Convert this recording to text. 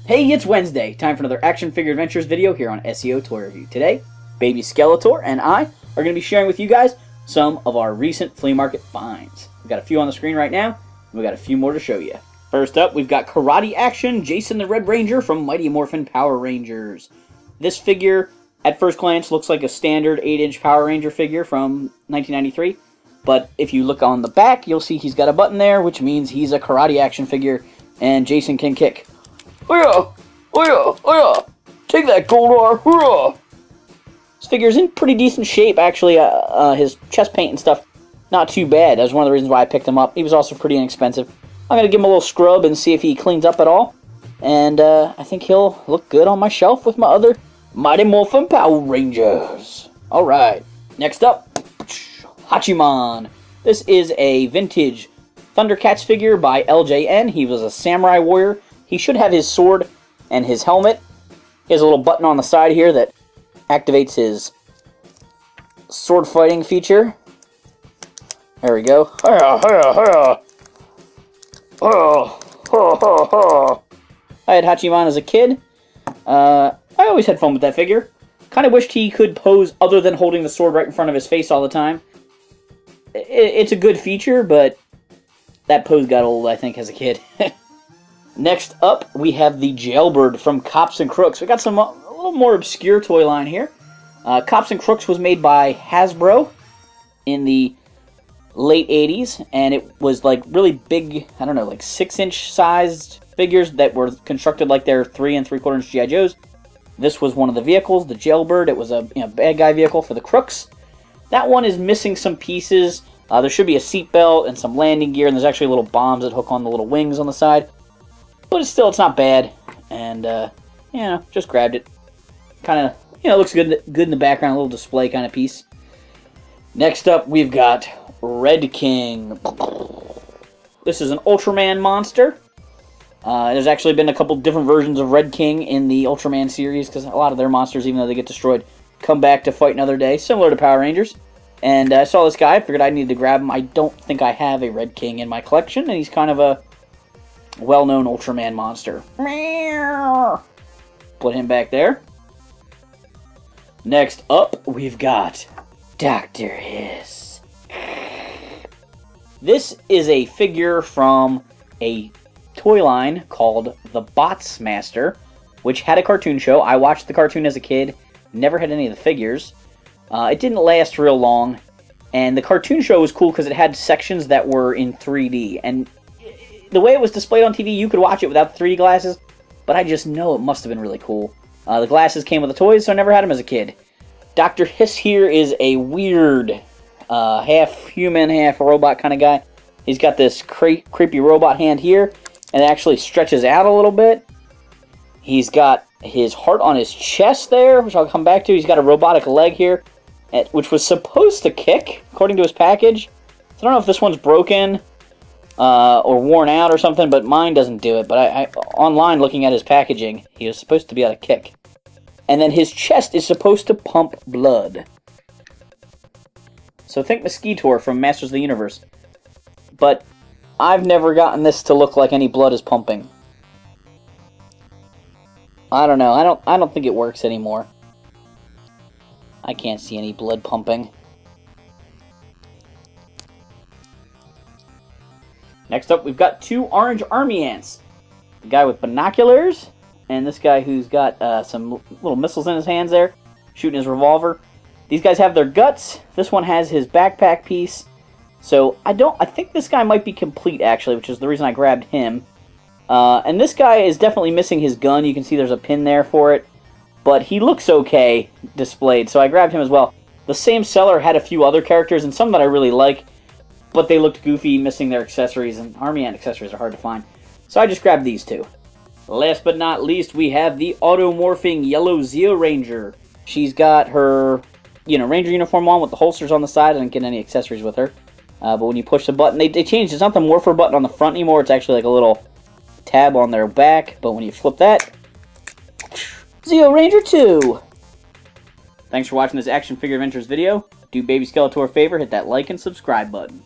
Hey, it's Wednesday. Time for another Action Figure Adventures video here on SEO Toy Review. Today, Baby Skeletor and I are going to be sharing with you guys some of our recent flea market finds. We've got a few on the screen right now, and we've got a few more to show you. First up, we've got Karate Action Jason the Red Ranger from Mighty Morphin Power Rangers. This figure, at first glance, looks like a standard 8-inch Power Ranger figure from 1993. But if you look on the back, you'll see he's got a button there, which means he's a Karate Action figure, and Jason can kick. Oh yeah! Oh yeah! Oh yeah! Take that, Goldar! Hurrah! This figure's in pretty decent shape, actually. His chest paint and stuff, not too bad. That was one of the reasons why I picked him up. He was also pretty inexpensive. I'm going to give him a little scrub and see if he cleans up at all. And I think he'll look good on my shelf with my other Mighty Morphin Power Rangers. Alright, next up, Hachiman. This is a vintage Thundercats figure by LJN. He was a samurai warrior. He should have his sword and his helmet. He has a little button on the side here that activates his sword fighting feature. There we go. I had Hachiman as a kid. I always had fun with that figure. Kind of wished he could pose other than holding the sword right in front of his face all the time. It's a good feature, but that pose got old, I think, as a kid. Next up, we have the Jailbird from Cops and Crooks. We got some a little more obscure toy line here. Cops and Crooks was made by Hasbro in the late 80s, and it was like really big, I don't know, like 6-inch sized figures that were constructed like they're 3 3/4-inch G.I. Joes. This was one of the vehicles, the Jailbird. It was a bad guy vehicle for the Crooks. That one is missing some pieces. There should be a seatbelt and some landing gear, and there's actually little bombs that hook on the little wings on the side. But it's not bad, and, just grabbed it. Kind of, looks good in the background, a little display kind of piece. Next up, we've got Red King. This is an Ultraman monster. There's actually been a couple different versions of Red King in the Ultraman series, because a lot of their monsters, even though they get destroyed, come back to fight another day, similar to Power Rangers. And I saw this guy, I figured I needed to grab him. I don't think I have a Red King in my collection, and he's kind of a well-known Ultraman monster. Put him back there. Next up, we've got Dr. Hiss. This is a figure from a toy line called the Bots Master, which had a cartoon show. I watched the cartoon as a kid, never had any of the figures. It didn't last real long, and the cartoon show was cool because it had sections that were in 3D, and the way it was displayed on TV, you could watch it without the 3D glasses, but I just know it must have been really cool. The glasses came with the toys, so I never had them as a kid. Dr. Hiss here is a weird, half human, half robot kind of guy. He's got this creepy robot hand here, and it actually stretches out a little bit. He's got his heart on his chest there, which I'll come back to. He's got a robotic leg here, which was supposed to kick, according to his package. So I don't know if this one's broken or worn out or something, but mine doesn't do it. But I online, looking at his packaging, he was supposed to be able to kick. And then his chest is supposed to pump blood. So think Mosquitor from Masters of the Universe. But I've never gotten this to look like any blood is pumping. I don't know. I don't think it works anymore. I can't see any blood pumping. Next up, we've got two orange army ants. The guy with binoculars, and this guy who's got some little missiles in his hands there, shooting his revolver. These guys have their guts. This one has his backpack piece. So I think this guy might be complete, actually, which is the reason I grabbed him. And this guy is definitely missing his gun. You can see there's a pin there for it. But he looks okay displayed, so I grabbed him as well. The same seller had a few other characters, and some that I really like, but they looked goofy, missing their accessories, and army ant accessories are hard to find. So I just grabbed these two. Last but not least, we have the auto-morphing yellow Zeo Ranger. She's got her, Ranger uniform on with the holsters on the side. I didn't get any accessories with her. But when you push the button, they changed. It's not the morpher button on the front anymore. It's actually like a little tab on their back. But when you flip that, Zeo Ranger 2. Thanks for watching this Action Figure Adventures video. Do Baby Skeletor a favor, hit that like and subscribe button.